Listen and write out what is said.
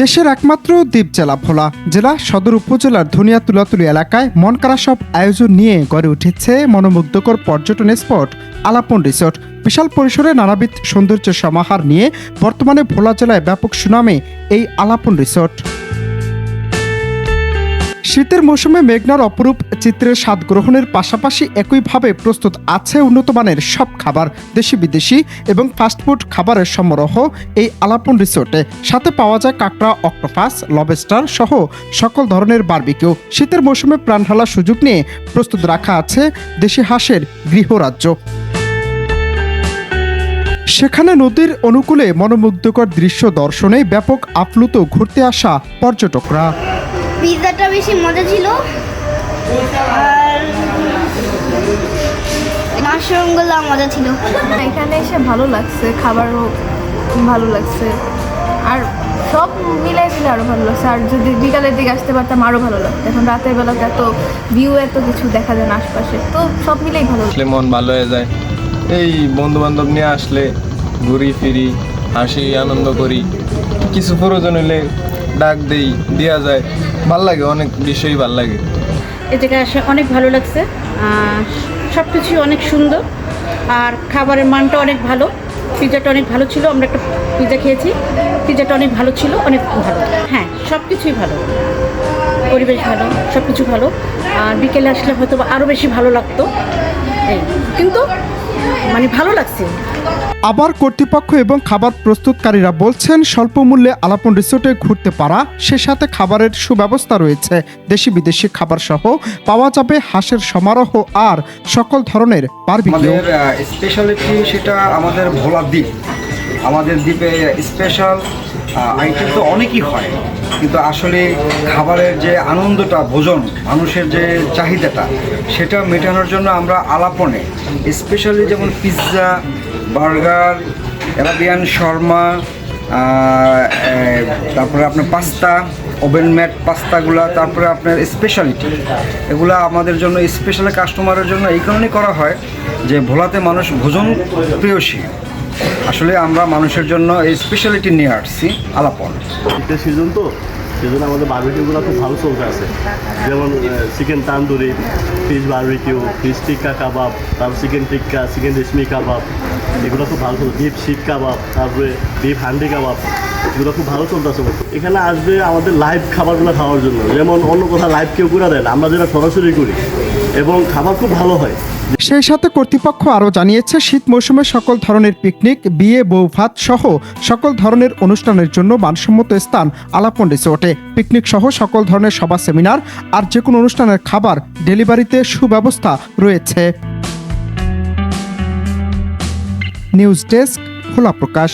দেশের একমাত্র দ্বীপ জেলা ভোলা জেলা সদর উপজেলার ধনিয়া তুলাতুলি এলাকায় মনকাড়া সব আয়োজন নিয়ে গড়ে উঠেছে মনোমুগ্ধকর পর্যটন স্পট আলাপন রিসোর্ট। বিশাল পরিসরে নানাবিধ সৌন্দর্যের সমাহার নিয়ে বর্তমানে ভোলা জেলায় ব্যাপক সুনামে এই আলাপন রিসোর্ট। শীতের মৌসুমে মেঘনার অপরূপ চিত্রের স্বাদ গ্রহণের পাশাপাশি একইভাবে প্রস্তুত আছে উন্নত মানের সব খাবার, দেশি বিদেশি এবং ফাস্টফুড খাবারের সমারোহ এই আলাপন রিসোর্টে। সাথে পাওয়া যায় কাঁকড়া, অক্টোপাস, লবস্টার সহ সকল ধরনের বারবিকিউ। শীতের মৌসুমে প্রাণ ঢালার সুযোগ নিয়ে প্রস্তুত রাখা আছে দেশি হাঁসের গৃহরাজ্য। সেখানে নদীর অনুকূলে মনোমুগ্ধকর দৃশ্য দর্শনে ব্যাপক আপ্লুত ঘুরতে আসা পর্যটকরা। পিৎজাটা বেশি মজা ছিল আর মাশরুমগুলো মজা ছিল। এখানে এসে ভালো লাগছে, খাবারও ভালো লাগছে, আর সব মিলাই দিলে আরও ভালো লাগছে। আর যদি বিকালের দিকে আসতে পারতাম আরও ভালো লাগতো। এখন রাতের বেলাতে এত ভিউ, এত কিছু দেখা যায় না আশপাশে, তো সব মিলেই ভালো আসলে মন ভালো হয়ে যায়। এই বন্ধু বান্ধব নিয়ে আসলে ঘুরি ফিরি, হাসি আনন্দ করি, কিছু প্রয়োজন হলে ডাক দেই, দেওয়া যায়, ভাল লাগে, অনেক বিষয়ই ভাল লাগে। এ জায়গায় আসে অনেক ভালো লাগছে, সব কিছুই অনেক সুন্দর, আর খাবারের মানটা অনেক ভালো। পিৎজাটা অনেক ভালো ছিল, আমরা একটা পিৎজা খেয়েছি, পিৎজাটা অনেক ভালো ছিল, অনেক ভালো। হ্যাঁ, সব কিছুই ভালো, পরিবেশ ভালো, সব কিছু ভালো। আর বিকেলে আসলে হয়তো আরও বেশি ভালো লাগতো, এই কিন্তু মানে ভালো লাগছে। আবার কর্তৃপক্ষ এবং খাবার প্রস্তুতকারীরা বলছেন স্বল্প মূল্যে আলাপন রিসোর্টে ঘুরতে পারা, সে সাথে খাবারের সুব্যবস্থা রয়েছে। দেশি বিদেশি খাবার সহ পাওয়া যাবে হাঁসের সমারোহ আর সকল ধরনের বারবিকিউ। আমাদের স্পেশালিটি সেটা আমাদের ভোলা দ্বীপ। আমাদের দ্বীপে স্পেশাল আইটেম তো অনেকই হয়, কিন্তু আসলে খাবারের যে আনন্দটা, ভোজন, মানুষের যে চাহিদাটা, সেটা মেটানোর জন্য আমরা আলাপনে স্পেশালি যেমন পিৎজা, বার্গার, অ্যারাবিয়ান শর্মা, তারপরে আপনার পাস্তা, ওভেন মেড পাস্তাগুলা, তারপরে আপনার স্পেশালিটি, এগুলা আমাদের জন্য স্পেশাল কাস্টমারের জন্য এই কারণেই করা হয় যে ভোলাতে মানুষ ভোজন প্রিয়সী। আসলে আমরা মানুষের জন্য এই স্পেশালিটি নিয়ে আসছি আলাপন। শীতের সিজন তো, সেজন্য আমাদের বারবিকিউগুলো খুব ভালো চলতে আছে। যেমন chicken tandoori, fish barbecue, fish tikka kebab, তারপর চিকেন টিক্কা, চিকেন রেশমি কাবাব, এগুলো খুব ভালো চলছে। বিফ শিক কাবাব, তারপরে বিফ হান্ডি কাবাব, এগুলো খুব ভালো চলতে আছে। এখানে আসবে আমাদের লাইভ খাবারগুলো খাওয়ার জন্য, যেমন অন্য কোথাও লাইভ কেউ করে দেয় না, আমরা যেটা সরাসরি করি, এবং খাবার খুব ভালো হয়। সেই সাথে কর্তৃপক্ষ আরও জানিয়েছে শীত মৌসুমে সকল ধরনের পিকনিক, বিয়ে, বউ ভাত সহ সকল ধরনের অনুষ্ঠানের জন্য মানসম্মত স্থান আলাপন রিসোর্টে। পিকনিক সহ সকল ধরনের সভা, সেমিনার আর যে কোনো অনুষ্ঠানের খাবার ডেলিভারিতে সুব্যবস্থা রয়েছে। নিউজ ডেস্ক, ভোলা প্রকাশ।